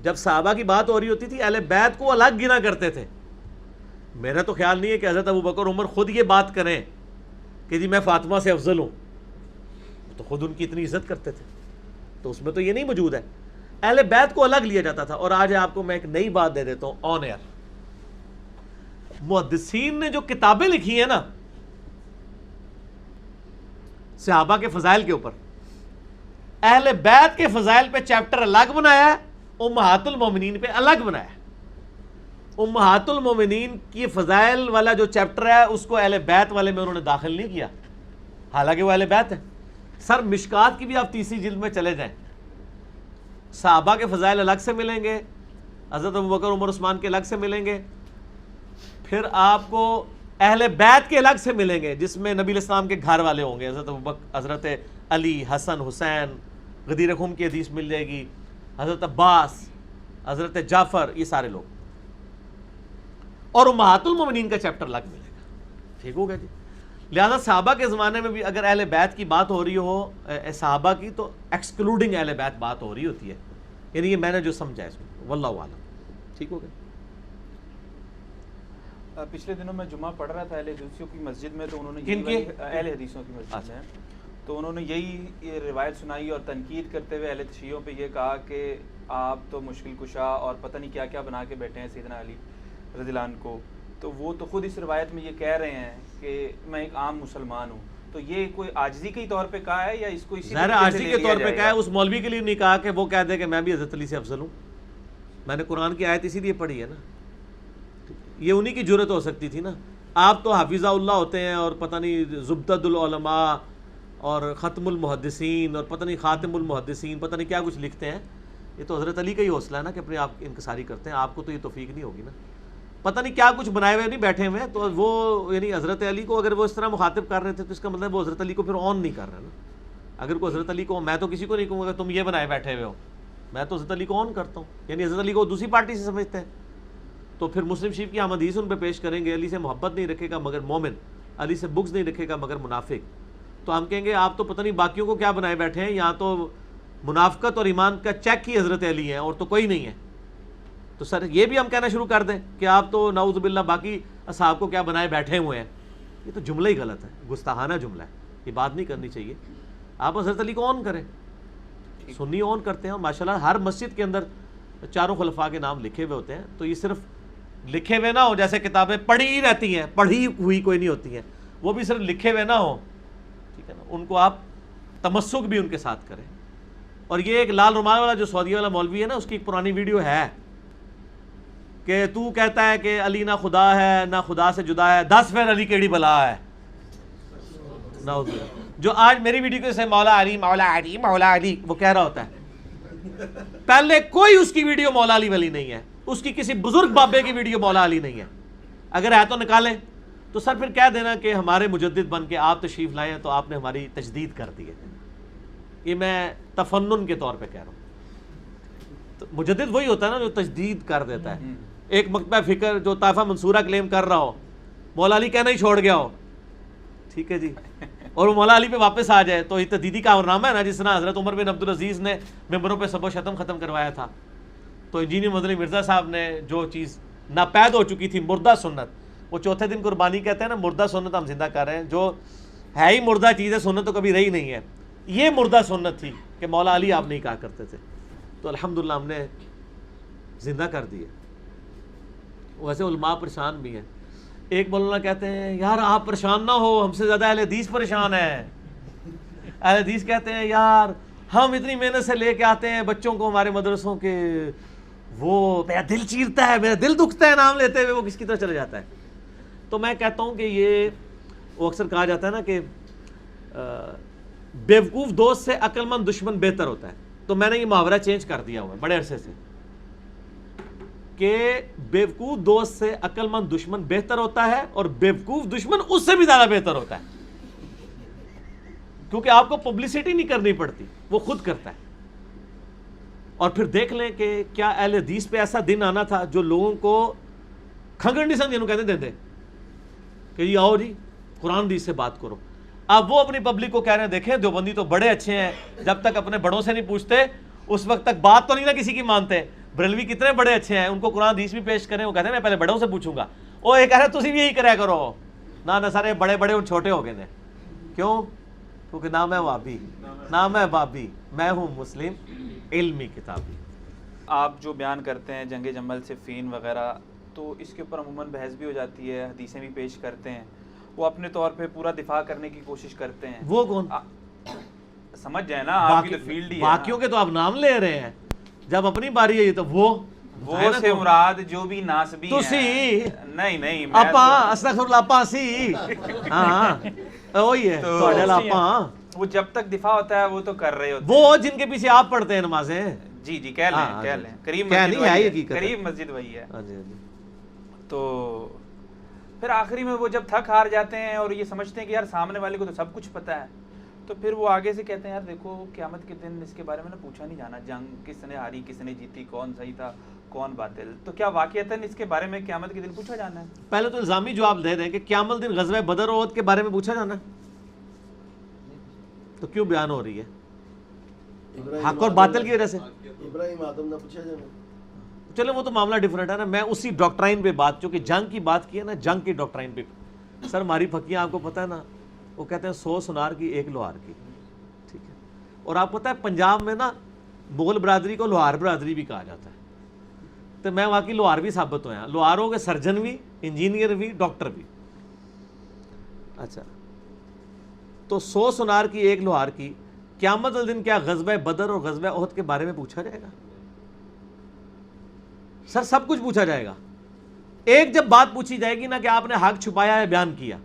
جب صحابہ کی بات ہو رہی ہوتی تھی اہل بیت کو الگ گنا کرتے تھے. میرا تو خیال نہیں ہے کہ حضرت ابوبکر عمر خود یہ بات کریں کہ جی میں فاطمہ سے افضل ہوں، تو خود ان کی اتنی عزت کرتے تھے. تو اس میں تو یہ نہیں موجود ہے. اہل بیت کو الگ لیا جاتا تھا. اور آج آپ کو میں ایک نئی بات دے دیتا ہوں آن ایئر. محدثین نے جو کتابیں لکھی ہیں نا صحابہ کے فضائل کے اوپر، اہل بیت کے فضائل پہ چیپٹر الگ بنایا ہے، امہات المومنین پہ الگ بنایا ہے. امہات المومنین کی فضائل والا جو چیپٹر ہے اس کو اہل بیت والے میں انہوں نے داخل نہیں کیا، حالانکہ وہ اہل بیت ہے. سر مشکات کی بھی آپ تیسری جلد میں چلے جائیں، صحابہ کے فضائل الگ سے ملیں گے، حضرت ابوبکر عمر عثمان کے الگ سے ملیں گے، پھر آپ کو اہل بیت کے الگ سے ملیں گے جس میں نبی علیہ السلام کے گھر والے ہوں گے، حضرت ابوبکر، حضرت علی، حسن، حسین، غدیر خم کی حدیث مل جائے گی، حضرت عباس، حضرت جعفر، یہ سارے لوگ. اور امہات المومنین کا چیپٹر الگ ملے گا. ٹھیک ہوگا جی. لہذا صحابہ کے زمانے میں بھی اگر اہل بیت کی بات ہو رہی ہو صحابہ کی، تو ایکسکلوڈنگ اہل بیت بات ہو رہی ہوتی ہے. یعنی یہ میں نے جو سمجھا اس میں، واللہ اعلم. ٹھیک ہو گیا. پچھلے دنوں میں جمعہ پڑھ رہا تھا اہل حدیثوں کی مسجد میں، تو انہوں نے کن کی؟ اہل حدیثوں کی مسجد میں، تو انہوں نے یہی روایت سنائی اور تنقید کرتے ہوئے اہل شیعوں پہ یہ کہا کہ آپ تو مشکل کشا اور پتہ نہیں کیا کیا بنا کے بیٹھے ہیں سیدنا علی رضی اللہ عنہ کو. تو وہ تو خود اس روایت میں یہ کہہ رہے ہیں کہ میں ایک عام مسلمان ہوں. تو یہ کوئی عاجزی کے طور پہ کہا ہے یا اس کو اسی عاجزی کے طور پہ کہا ہے؟ اس مولوی کے لیے نہیں کہا کہ وہ کہہ دے کہ میں بھی حضرت علی سے افضل ہوں. میں نے قرآن کی آیت اسی لیے پڑھی ہے نا. یہ انہی کی جرت ہو سکتی تھی نا. آپ تو حافظہ اللہ ہوتے ہیں اور پتہ نہیں زبدۃ العلماء اور ختم المحدثین اور پتہ نہیں خاتم المحدثین، پتہ نہیں کیا کچھ لکھتے ہیں. یہ تو حضرت علی کا ہی حوصلہ ہے نا کہ اپنے آپ انکساری کرتے ہیں. آپ کو تو یہ توفیق نہیں ہوگی نا. پتہ نہیں کیا کچھ بنائے ہوئے نہیں بیٹھے ہوئے. تو وہ یعنی حضرت علی کو اگر وہ اس طرح مخاطب کر رہے تھے تو اس کا مطلب وہ حضرت علی کو پھر آن نہیں کر رہے نا. اگر کوئی حضرت علی کو، میں تو کسی کو نہیں کہوں گا تم یہ بنائے بیٹھے ہوئے ہو، میں تو حضرت علی کو آن کرتا ہوں. یعنی حضرت علی کو دوسری پارٹی سے سمجھتے ہیں. تو پھر مسلم شریف کی ہم حدیث ان پہ پیش کریں گے، علی سے محبت نہیں رکھے گا مگر مومن، علی سے بغض نہیں رکھے گا مگر منافق. تو ہم کہیں گے آپ تو پتہ نہیں باقیوں کو کیا بنائے بیٹھے ہیں، یہاں تو منافقت اور ایمان کا چیک ہی حضرت علی ہیں اور تو کوئی نہیں ہے. تو سر یہ بھی ہم کہنا شروع کر دیں کہ آپ تو نعوذ باللہ باقی اصحاب کو کیا بنائے بیٹھے ہوئے ہیں. یہ تو جملہ ہی غلط ہے، گستاخانہ جملہ ہے. یہ بات نہیں کرنی چاہیے. آپ حضرت علی کو آن کریں. سنی آن کرتے ہیں اور ماشاءاللہ ہر مسجد کے اندر چاروں خلفاء کے نام لکھے ہوئے ہوتے ہیں. تو یہ صرف لکھے ہوئے نہ ہو جیسے کتابیں پڑھی ہی رہتی ہیں، پڑھی ہوئی کوئی نہیں ہوتی ہیں، وہ بھی صرف لکھے ہوئے نہ ہو. ٹھیک ہے نا. ان کو آپ تمسک بھی ان کے ساتھ کریں. اور یہ ایک لال رومال والا جو سعودیہ والا مولوی ہے نا، اس کی ایک پرانی ویڈیو ہے کہ تو کہتا ہے کہ علی نہ خدا ہے نہ خدا سے جدا ہے، 10 پھر علی کیڑی بلا ہے، نعوذ باللہ۔ جو آج میری ویڈیو کے سے مولا علی مولا علی مولا علی وہ کہہ رہا ہوتا ہے، پہلے کوئی اس کی ویڈیو مولا علی والی نہیں ہے، اس کی کسی بزرگ بابے کی ویڈیو مولا علی نہیں ہے، اگر ہے تو نکالیں۔ تو سر پھر کہہ دینا کہ ہمارے مجدد بن کے آپ تشریف لائے ہیں تو آپ نے ہماری تجدید کر دی ہے، یہ میں تفنن کے طور پہ کہہ رہا ہوں۔ تو مجدد وہی ہوتا ہے نا جو تجدید کر دیتا ہے۔ ایک مکتبہ فکر جو طائفہ منصورہ کلیم کر رہا ہو، مولا علی کہنا ہی چھوڑ گیا ہو، ٹھیک ہے جی، اور وہ مولا علی پہ واپس آ جائے تو یہ تجدیدی کا کارنامہ ہے نا، جس طرح حضرت عمر بن عبدالعزیز نے ممبروں پہ سب و شتم ختم کروایا تھا، تو انجینئر مدنی مرزا صاحب نے جو چیز ناپید ہو چکی تھی، مردہ سنت، وہ چوتھے دن قربانی کہتے ہیں نا، مردہ سنت ہم زندہ کر رہے ہیں، جو ہے ہی مردہ چیز ہے، سنت تو کبھی رہی نہیں ہے، یہ مردہ سنت تھی کہ مولا علی آپ نہیں کہا کرتے تھے، تو الحمدللہ ہم نے زندہ کر دی ہے۔ ویسے علماء پریشان بھی ہیں، ایک مولانا کہتے ہیں یار آپ پریشان نہ ہو، ہم سے زیادہ اہل حدیث پریشان ہیں۔ اہل حدیث کہتے ہیں یار ہم اتنی محنت سے لے کے آتے ہیں بچوں کو ہمارے مدرسوں کے، وہ میرا دل چیرتا ہے، میرا دل دکھتا ہے نام لیتے ہوئے، وہ کس کی طرح چلے جاتا ہے۔ تو میں کہتا ہوں کہ یہ وہ اکثر کہا جاتا ہے نا کہ بیوقوف دوست سے عقل مند دشمن بہتر ہوتا ہے، تو میں نے یہ محاورہ چینج کر دیا ہوا ہے بڑے عرصے سے کہ بیوقوف دوست سے عقل مند دشمن بہتر ہوتا ہے، اور بیوقوف دشمن اس سے بھی زیادہ بہتر ہوتا ہے، کیونکہ آپ کو پبلسٹی نہیں کرنی پڑتی، وہ خود کرتا ہے۔ اور پھر دیکھ لیں کہ کیا اہل حدیث پہ ایسا دن آنا تھا جو لوگوں کو کھنگڑ نہیں سمجھے کہتے دیتے کہ جی آؤ جی قرآن حدیث سے بات کرو۔ اب وہ اپنی پبلک کو کہہ رہے ہیں دیکھیں دیوبندی تو بڑے اچھے ہیں، جب تک اپنے بڑوں سے نہیں پوچھتے اس وقت تک بات تو نہیں نا کسی کی مانتے، بریلوی کتنے بڑے اچھے ہیں، ان کو قرآن حدیث بھی پیش کریں، وہ کہتے ہیں میں پہلے بڑوں سے پوچھوں گا، وہ یہ کہہ رہے تسی بھی یہی کریا کرو، نہ سارے بڑے بڑے ان چھوٹے ہو گئے ہیں، کیوں؟ کیونکہ نہ میں وابی نہ میں بابی، میں ہوں مسلم علمی کتابی۔ آپ جو بیان کرتے ہیں جنگ جمل صفین وغیرہ، تو اس کے اوپر عموماً بحث بھی ہو جاتی ہے، حدیثیں بھی پیش کرتے ہیں، وہ اپنے طور پہ پورا دفاع کرنے کی کوشش کرتے ہیں۔ وہ کون؟ سمجھ جائے نا، آپ کی تو فیلڈ ہی ہے۔ باقیوں کے تو آپ نام لے رہے ہیں، جب اپنی باری ہے تو وہ سے مراد جو بھی ناسبی ہیں۔ تسی نہیں اپا استغفر اللہ اپا سی، ہاں وہی ہے تواڈے لا اپا، وہ جب تک دفاع ہوتا ہے وہ تو کر رہے ہوتے ہیں، وہ جن کے پیچھے آپ پڑھتے ہیں نمازیں، جی جی کہہ لیں قریب مسجد وہی ہے۔ تو پھر آخری میں وہ جب تھک ہار جاتے ہیں اور یہ سمجھتے ہیں کہ یار سامنے والے کو تو سب کچھ پتہ ہے، تو پھر وہ آگے سے کہتے ہیں یار دیکھو قیامت کے دن اس کے بارے میں نا پوچھا نہیں جانا، جنگ کس نے ہاری کس نے جیتی، کون صحیح تھا کون باطل، تو کیا واقعتاً اس کے بارے میں قیامت کے دن پوچھا جانا ہے؟ پہلے تو الزامی جواب دے دیں کہ قیامت دن غزوہ بدر اور احد کے بارے میں پوچھا جانا ہے، تو کیوں بیان ہو رہی ہے؟ حق اور باطل کی وجہ سے ابراہیم آدم نہ پوچھا جانا۔ چلو وہ تو معاملہ ڈیفرنٹ ہے نا، میں اسی ڈاکٹرائن پہ بات، چونکہ جنگ کی بات کی ہے نا، جنگ کی ڈاکٹرائن پہ سر ہماری پھکیاں آپ کو پتہ ہے نا، وہ کہتے ہیں 100 سنار کی ایک لوہار کی، ٹھیک ہے، اور آپ پتہ ہے پنجاب میں نا مغل برادری کو لوہار برادری بھی کہا جاتا ہے، تو میں واقعی لوہار بھی ثابت ہویا، لوہاروں کے سرجن بھی، انجینئر بھی، ڈاکٹر بھی۔ اچھا تو 100 سنار کی ایک لوہار کی، قیامت الدن کیا غزوہ بدر اور غزوہ احد کے بارے میں پوچھا جائے گا؟ سر سب کچھ پوچھا جائے گا، ایک جب بات پوچھی جائے گی نا کہ آپ نے حق چھپایا ہے بیان کیا،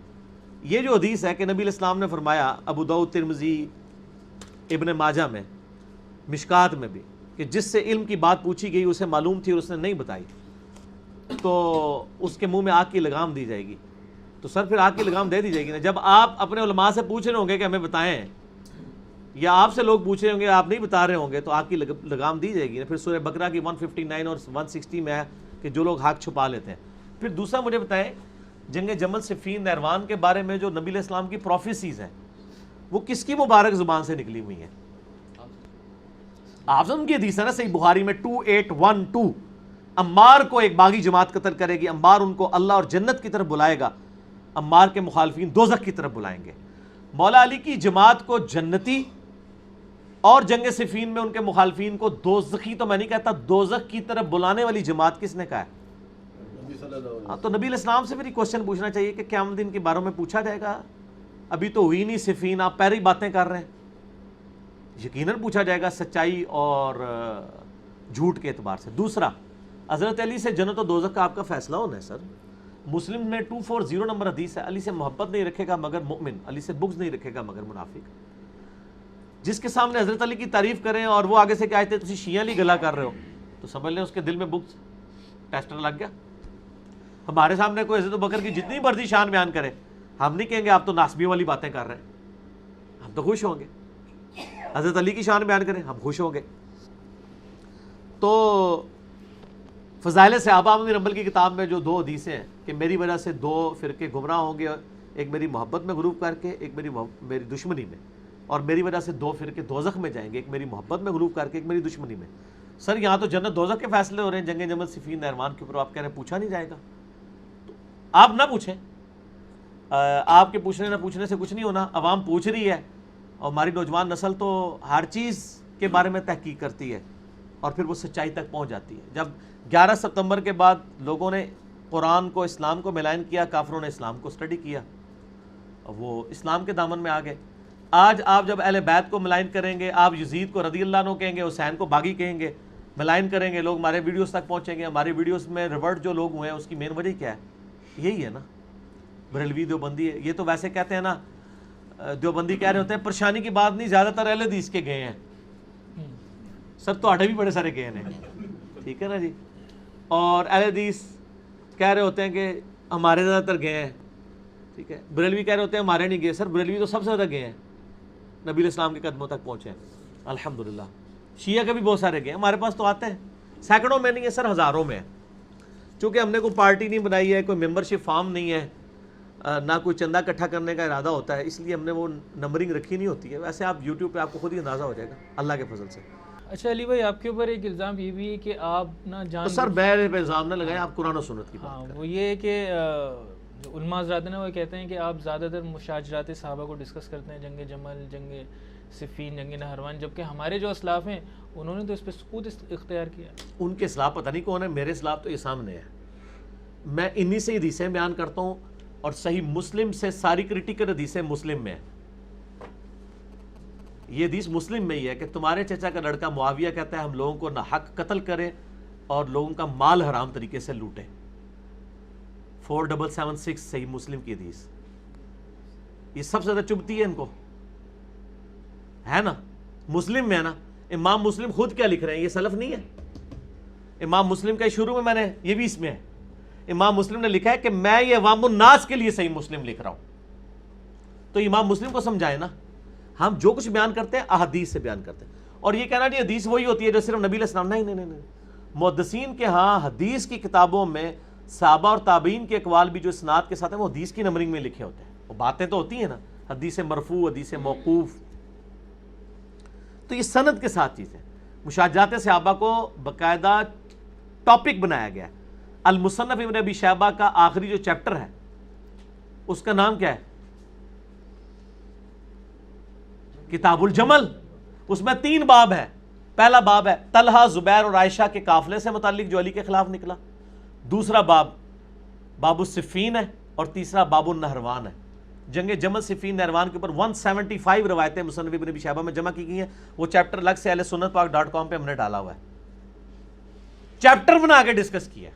یہ جو حدیث ہے کہ نبی علیہ السلام نے فرمایا ابو داؤد ترمذی ابن ماجہ میں مشکات میں بھی کہ جس سے علم کی بات پوچھی گئی اسے معلوم تھی اور اس نے نہیں بتائی تو اس کے منہ میں آگ کی لگام دی جائے گی، تو سر پھر آگ کی لگام دے دی جائے گی نا، جب آپ اپنے علماء سے پوچھ رہے ہوں گے کہ ہمیں بتائیں، یا آپ سے لوگ پوچھ رہے ہوں گے آپ نہیں بتا رہے ہوں گے، تو آگ کی لگام دی جائے گی نا۔ پھر سورہ بقرہ کی 159 اور 160 میں ہے کہ جو لوگ حق چھپا لیتے ہیں۔ پھر دوسرا مجھے بتائیں جنگ جمل صفین نہروان کے بارے میں جو نبی علیہ السلام کی پروفیسیز ہیں وہ کس کی مبارک زبان سے نکلی ہوئی ہیں؟ آپ سن کی حدیث ہے نا صحیح بخاری میں 2812، عمار کو ایک باغی جماعت قتل کرے گی، عمار ان کو اللہ اور جنت کی طرف بلائے گا، عمار کے مخالفین دوزخ کی طرف بلائیں گے۔ مولا علی کی جماعت کو جنتی اور جنگ صفین میں ان کے مخالفین کو دوزخی، تو میں نہیں کہتا دوزخ کی طرف بلانے والی جماعت کس نے کہا ہے؟ ہاں تو نبی علیہ السلام سے پھر یہ کوشچن پوچھنا چاہیے کہ قیامت دن کے بارے میں پوچھا جائے گا؟ ابھی تو ہوئی نہیں صفین، آپ پہلے ہی باتیں کر رہے ہیں، یقیناً پوچھا جائے گا سچائی اور جھوٹ کے اعتبار سے۔ دوسرا، حضرت علی سے جنت و دوزخ کا آپ کا فیصلہ ہونا ہے سر۔ مسلم میں 240 نمبر حدیث ہے، علی سے محبت نہیں رکھے گا مگر مؤمن، علی سے بغض نہیں رکھے گا مگر منافق۔ جس کے سامنے حضرت علی کی تعریف کریں اور وہ آگے سے کہتے ہیں تسی شیعہ لی گلا کر رہے ہو، تو سمجھ لیں اس کے دل میں بغض ٹیسٹر لگ گیا۔ ہمارے سامنے کوئی حضرت بکر کی جتنی مرضی شان بیان کرے، ہم نہیں کہیں گے آپ تو ناسبیوں والی باتیں کر رہے ہیں، ہم تو خوش ہوں گے۔ حضرت علی کی شان بیان کریں، ہم خوش ہوں گے۔ تو فضائل صحابہ بن حنبل کی کتاب میں جو 2 حدیثیں ہیں کہ میری وجہ سے 2 فرقے گمراہ ہوں گے، ایک میری محبت میں غلوب کر کے، ایک میری دشمنی میں، اور میری وجہ سے 2 فرقے دوزخ میں جائیں گے، ایک میری محبت میں غلوب کر کے، ایک میری دشمنی میں۔ سر یہاں تو جنت دوزخ کے فیصلے ہو رہے ہیں جنگ جمل صفین نہروان کے اوپر، آپ کہہ رہے ہیں پوچھا نہیں جائے گا۔ تو آپ نہ پوچھیں، آپ کے پوچھنے نہ پوچھنے سے کچھ نہیں ہونا، عوام پوچھ رہی ہے، اور ہماری نوجوان نسل تو ہر چیز کے بارے میں تحقیق کرتی ہے اور پھر وہ سچائی تک پہنچ جاتی ہے۔ جب 11 ستمبر کے بعد لوگوں نے قرآن کو اسلام کو ملائن کیا، کافروں نے اسلام کو اسٹڈی کیا، وہ اسلام کے دامن میں آ گئے۔ آج آپ جب اہل بیت کو ملائن کریں گے، آپ یزید کو رضی اللہ عنہ کہیں گے، حسین کو باغی کہیں گے، ملائن کریں گے، لوگ ہمارے ویڈیوز تک پہنچیں گے، ہماری ویڈیوز میں ریورٹ جو لوگ ہوئے ہیں اس کی مین وجہ کیا ہے؟ یہی ہے نا، بریلوی دیوبندی ہے۔ یہ تو ویسے کہتے ہیں نا، دیوبندی کہہ رہے ہوتے ہیں پریشانی کی بات نہیں، زیادہ تر اہل حدیث کے گئے ہیں۔ سر تو آٹھے بھی بڑے سارے گئے ہیں، ٹھیک ہے نا جی۔ اور اہل حدیث کہہ رہے ہوتے ہیں کہ ہمارے زیادہ تر گئے ہیں، ٹھیک ہے۔ بریلوی کہہ رہے ہوتے ہیں ہمارے نہیں گئے۔ سر بریلوی تو سب سے زیادہ گئے ہیں، نبی اسلام کے قدموں تک پہنچے ہیں الحمدللہ۔ شیعہ کے بھی بہت سارے گئے ہیں، ہمارے پاس تو آتے ہیں، سینکڑوں میں نہیں ہے سر، ہزاروں میں ہے۔ چونکہ ہم نے کوئی پارٹی نہیں بنائی ہے، کوئی ممبرشپ فارم نہیں ہے، نہ کوئی چندہ اکٹھا کرنے کا ارادہ ہوتا ہے، اس لیے ہم نے وہ نمبرنگ رکھی نہیں ہوتی ہے۔ ویسے آپ یوٹیوب پہ آپ کو خود ہی اندازہ ہو جائے گا اللہ کے فضل سے۔ اچھا علی بھائی، آپ کے اوپر ایک الزام یہ بھی ہے کہ آپ نا جان تو سر میرے پہ الزام نہ لگائیں، آپ قرآن و سنت کی بات کریں۔ وہ یہ ہے کہ جو علماء حضرات ہیں نا، وہ کہتے ہیں کہ آپ زیادہ تر مشاجرات صحابہ کو ڈسکس کرتے ہیں، جنگ جمل، جنگ صفین، جنگ نہروان، جبکہ ہمارے جو اسلاف ہیں انہوں نے تو اس پہ سکوت اختیار کیا۔ ان کے اسلاف پتہ نہیں کون ہے، میرے اسلاف تو یہ سامنے ہے۔ میں انہی سے حدیثیں بیان کرتا ہوں، اور صحیح مسلم سے ساری کریٹیکل حدیثیں مسلم میں ہیں۔ یہ حدیث مسلم میں ہی ہے کہ تمہارے چچا کا لڑکا معاویہ کہتا ہے ہم لوگوں کو نہ حق قتل کریں اور لوگوں کا مال حرام طریقے سے لوٹیں۔ 4776 صحیح مسلم کی حدیث، یہ سب سے زیادہ چبھتی ہے ان کو، ہے نا، مسلم میں ہے نا۔ امام مسلم خود کیا لکھ رہے ہیں، یہ سلف نہیں ہے۔ امام مسلم کا شروع میں نے یہ بھی اس میں ہے، امام مسلم نے لکھا ہے کہ میں یہ عوام الناس کے لیے صحیح مسلم لکھ رہا ہوں۔ تو امام مسلم کو سمجھائے نا، ہم جو کچھ بیان کرتے ہیں احادیث سے بیان کرتے ہیں۔ اور یہ کہنا جی حدیث وہی ہوتی ہے جو صرف نبی علیہ السلام، نہیں، محدثین کے ہاں حدیث کی کتابوں میں صحابہ اور تابعین کے اقوال بھی جو اسناد کے ساتھ ہیں وہ حدیث کی نمبرنگ میں لکھے ہوتے ہیں۔ وہ باتیں تو ہوتی ہیں نا، حدیث مرفوع، حدیث موقوف، تو یہ سند کے ساتھ چیزیں۔ مشاجرات صحابہ کو باقاعدہ ٹاپک بنایا گیا ہے۔ المصنف ابن ابی شیبہ کا آخری جو چیپٹر ہے اس کا نام کیا ہے؟ کتاب الجمل۔ اس میں 3 باب ہے۔ پہلا باب ہے طلحہ، زبیر اور عائشہ کے قافلے سے متعلق جو علی کے خلاف نکلا، دوسرا باب باب الصفین ہے، اور تیسرا باب النہروان ہے۔ جنگ جمل، صفین، نہروان کے اوپر 175 روایتیں مصنف ابن ابی شیبہ میں جمع کی گئی ہیں۔ وہ چیپٹر الگ سے ahlsunnatpak.com پہ ہم نے ڈالا ہوا ہے، چیپٹر بنا کے ڈسکس کیا۔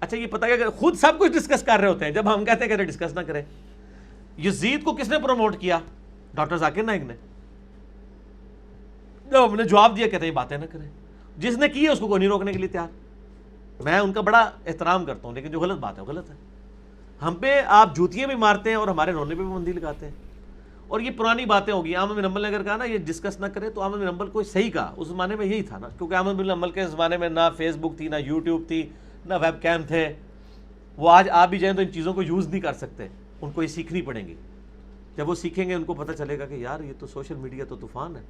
اچھا یہ پتہ ہے کہ خود سب کچھ ڈسکس کر رہے ہوتے ہیں، جب ہم کہتے ہیں کہ ڈسکس نہ کریں۔ یزید کو کس نے پروموٹ کیا؟ ڈاکٹر ذاکر نائک نے۔ جب ہم نے جواب دیا کہتے ہیں باتیں نہ کریں، جس نے کی ہے اس کو کوئی نہیں روکنے کے لیے تیار۔ میں ان کا بڑا احترام کرتا ہوں، لیکن جو غلط بات ہے وہ غلط ہے۔ ہم پہ آپ جوتیاں بھی مارتے ہیں اور ہمارے رونے پہ بھی بندی لگاتے ہیں، اور یہ پرانی باتیں ہوگی۔ احمد بن حنبل نے اگر کہا نا یہ ڈسکس نہ کرے، تو احمد بن حنبل کو صحیح کہا، اس زمانے میں یہی تھا نا، کیونکہ احمد بن حنبل کے زمانے میں نہ فیس بک تھی، نہ یوٹیوب تھی، نہ ویب کیم تھے۔ وہ آج آپ بھی جائیں تو ان چیزوں کو یوز نہیں کر سکتے، ان کو یہ سیکھنی پڑیں گی۔ جب وہ سیکھیں گے ان کو پتہ چلے گا کہ یار یہ تو سوشل میڈیا تو طوفان ہے۔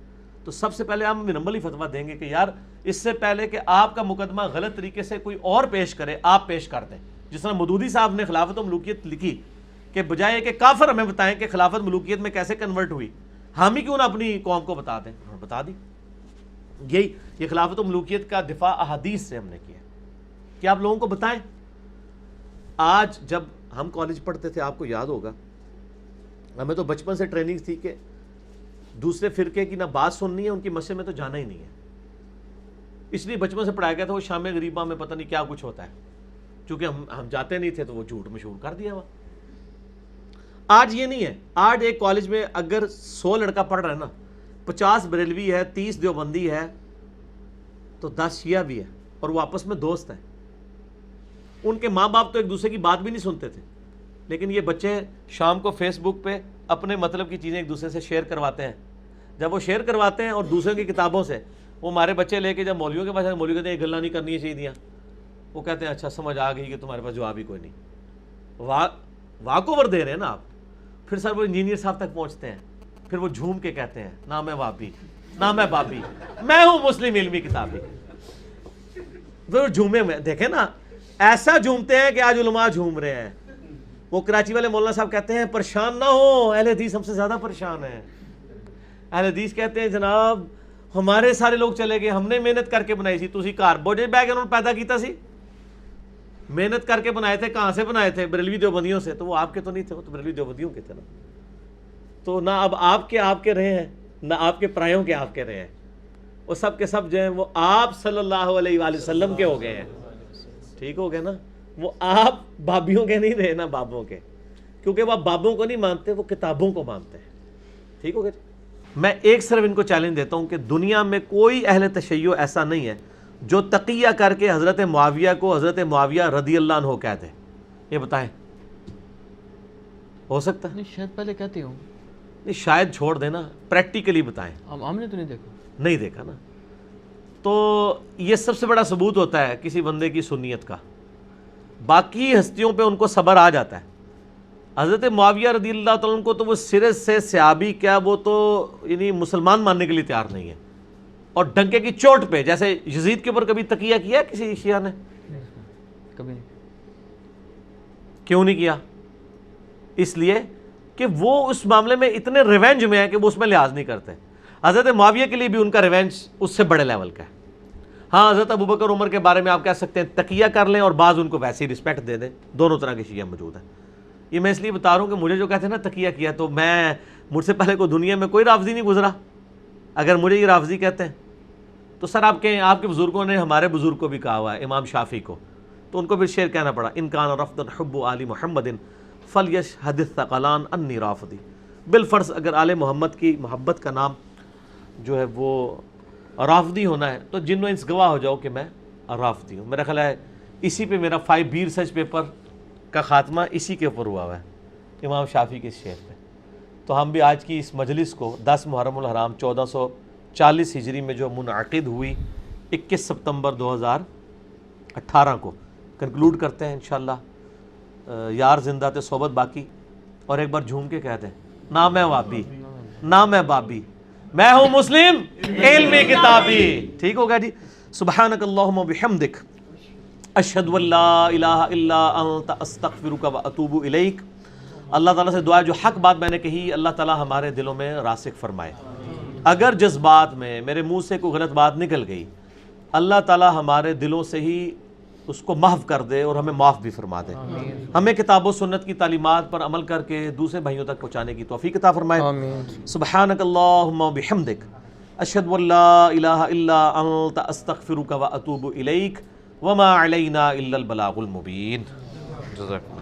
تو سب سے پہلے احمد بن حنبل ہی فتویٰ دیں گے کہ یار اس سے پہلے کہ آپ کا مقدمہ غلط طریقے سے کوئی اور پیش کرے، آپ پیش کر دیں۔ جس طرح مودودی صاحب نے خلافت و ملوکیت لکھی کہ بجائے کہ کافر ہمیں بتائیں کہ خلافت ملوکیت میں کیسے کنورٹ ہوئی، ہم ہی کیوں نہ اپنی قوم کو بتا دیں، انہوں نے بتا دی۔ یہ خلافت و ملوکیت کا دفاع احادیث سے ہم نے کیا کہ آپ لوگوں کو بتائیں۔ آج جب ہم کالج پڑھتے تھے، آپ کو یاد ہوگا، ہمیں تو بچپن سے ٹریننگ تھی کہ دوسرے فرقے کی نہ بات سننی ہے، ان کی مسجد میں تو جانا ہی نہیں ہے. اس لیے بچپن سے پڑھایا گیا تھا وہ شام غریبہ میں پتہ نہیں کیا کچھ ہوتا ہے، چونکہ ہم جاتے نہیں تھے تو وہ جھوٹ مشہور کر دیا ہوا. آج یہ نہیں ہے. آج ایک کالج میں اگر 100 لڑکا پڑھ رہا ہے نا، 50 بریلوی ہے، 30 دیوبندی ہے، تو 10 شیعہ بھی ہے، اور وہ آپس میں دوست ہیں. ان کے ماں باپ تو ایک دوسرے کی بات بھی نہیں سنتے تھے، لیکن یہ بچے شام کو فیس بک پہ اپنے مطلب کی چیزیں ایک دوسرے سے شیئر کرواتے ہیں. جب وہ شیئر کرواتے ہیں اور دوسروں کی کتابوں سے، وہ ہمارے بچے لے کے جب مولویوں کے پاس آئے، مولوی کہتے ہیں یہ گلا نہیں کرنی چاہیے دیا. وہ کہتے ہیں اچھا سمجھ آ گئی کہ تمہارے پاس جواب ہی کوئی نہیں. واک اوور دے رہے ہیں نا آپ. پھر سر وہ انجینئر صاحب تک پہنچتے ہیں، پھر وہ جھوم کے کہتے ہیں نہ میں وابی، نہ میں بابی، میں ہوں مسلم علمی کتابی. پھر جھومے میں دیکھیں نا، ایسا جھومتے ہیں کہ آج علماء جھوم رہے ہیں. وہ کراچی والے مولانا صاحب کہتے ہیں پریشان نہ ہو، اہل حدیث ہم سے زیادہ پریشان ہیں. اہل حدیث کہتے ہیں جناب ہمارے سارے لوگ چلے گئے، ہم نے محنت کر کے بنائی سی، تسی کار بوجھے بیگ انہوں نے پیدا کیتا سی، محنت کر کے بنائے تھے. کہاں سے بنائے تھے؟ بریلوی دیوبندیوں سے. تو وہ آپ کے تو نہیں تھے، وہ تو بریلوی دیوبندیوں کے تھے نا. تو نہ اب آپ کے رہے ہیں، نہ آپ کے پرایوں کے آپ کے رہے ہیں. وہ سب کے سب جو ہیں وہ آپ صلی اللہ علیہ وآلہ وسلم کے ہو گئے ہیں. ٹھیک ہو گئے نا. وہ آپ بابیوں کے نہیں رہے نا، بابوں کے، کیونکہ وہ بابوں کو نہیں مانتے، وہ کتابوں کو مانتے ہیں. ٹھیک ہو گیا. میں ایک صرف ان کو چیلنج دیتا ہوں کہ دنیا میں کوئی اہل تشیع ایسا نہیں ہے جو تقیہ کر کے حضرت معاویہ کو حضرت معاویہ رضی اللہ عنہ کہتے. یہ بتائیں ہو سکتا ہے؟ نہیں، شاید پہلے کہتے ہوں. نہیں شاید چھوڑ دینا، پریکٹیکلی بتائیں. ہم نے تو نہیں دیکھا. نہیں دیکھا نا. تو یہ سب سے بڑا ثبوت ہوتا ہے کسی بندے کی سنیت کا. باقی ہستیوں پہ ان کو صبر آ جاتا ہے. حضرت معاویہ رضی اللہ تعالیٰ عنہ کو تو وہ سرے سے صحابی کیا، وہ تو یعنی مسلمان ماننے کے لیے تیار نہیں ہے. اور ڈنکے کی چوٹ پہ جیسے یزید کے اوپر کبھی تقیہ کیا کسی شیعہ نے؟ کبھی نہیں. کیوں نہیں کیا؟ اس لیے کہ وہ اس معاملے میں اتنے ریونج میں ہے کہ وہ اس میں لحاظ نہیں کرتے. حضرت معاویہ کے لیے بھی ان کا ریونج اس سے بڑے لیول کا ہے. ہاں حضرت ابوبکر عمر کے بارے میں آپ کہہ سکتے ہیں تقیہ کر لیں اور بعض ان کو ویسے ہی رسپیکٹ دے دیں. دونوں طرح کے شیعہ موجود ہیں. یہ میں اس لیے بتا رہا ہوں کہ مجھے جو کہتے ہیں نا تقیہ کیا، تو مجھ سے پہلے کوئی دنیا میں کوئی رافضی نہیں گزرا. اگر مجھے یہ رافضی کہتے ہیں تو سر آپ کے بزرگوں نے ہمارے بزرگ کو بھی کہا ہوا ہے، امام شافعی کو، تو ان کو بھی شعر کہنا پڑا ان کان رفض حب آل محمد فلیشہد الثقلان انی رافضی. بالفرض اگر آل محمد کی محبت کا نام جو ہے وہ رافضی ہونا ہے تو جنو انس گواہ ہو جاؤ کہ میں رافضی ہوں. میرا خیال ہے اسی پہ میرا 5 بی ریسرچ پیپر کا خاتمہ اسی کے اوپر ہوا ہے، امام شافعی کے شعر پہ. تو ہم بھی آج کی اس مجلس کو 10 محرم الحرام 1440 ہجری میں جو منعقد ہوئی 21 ستمبر 2018 کو کنکلوڈ کرتے ہیں انشاءاللہ. یار زندہ تے صحبت باقی. اور ایک بار جھوم کے کہتے ہیں نہ میں وابی، نہ میں بابی، میں ہوں مسلم علمی کتابی. ٹھیک ہوگا جی. سبحانک اللہم و بحمدک اشہد ان لا الہ الا انت استغفرک و اتوب الیک. اللہ تعالیٰ سے دعا جو حق بات میں نے کہی اللہ تعالیٰ ہمارے دلوں میں راسخ فرمائے. اگر جذبات میں میرے منہ سے کوئی غلط بات نکل گئی اللہ تعالیٰ ہمارے دلوں سے ہی اس کو محو کر دے اور ہمیں معاف بھی فرما دے. ہمیں کتاب و سنت کی تعلیمات پر عمل کر کے دوسرے بھائیوں تک پہنچانے کی توفیق عطا فرمائے. سبحانک اللہم و بحمدک اشہد ان لا الہ الا انت استغفرک و اتوب الیک وما علینا الا البلاغ المبین. جزاک اللہ.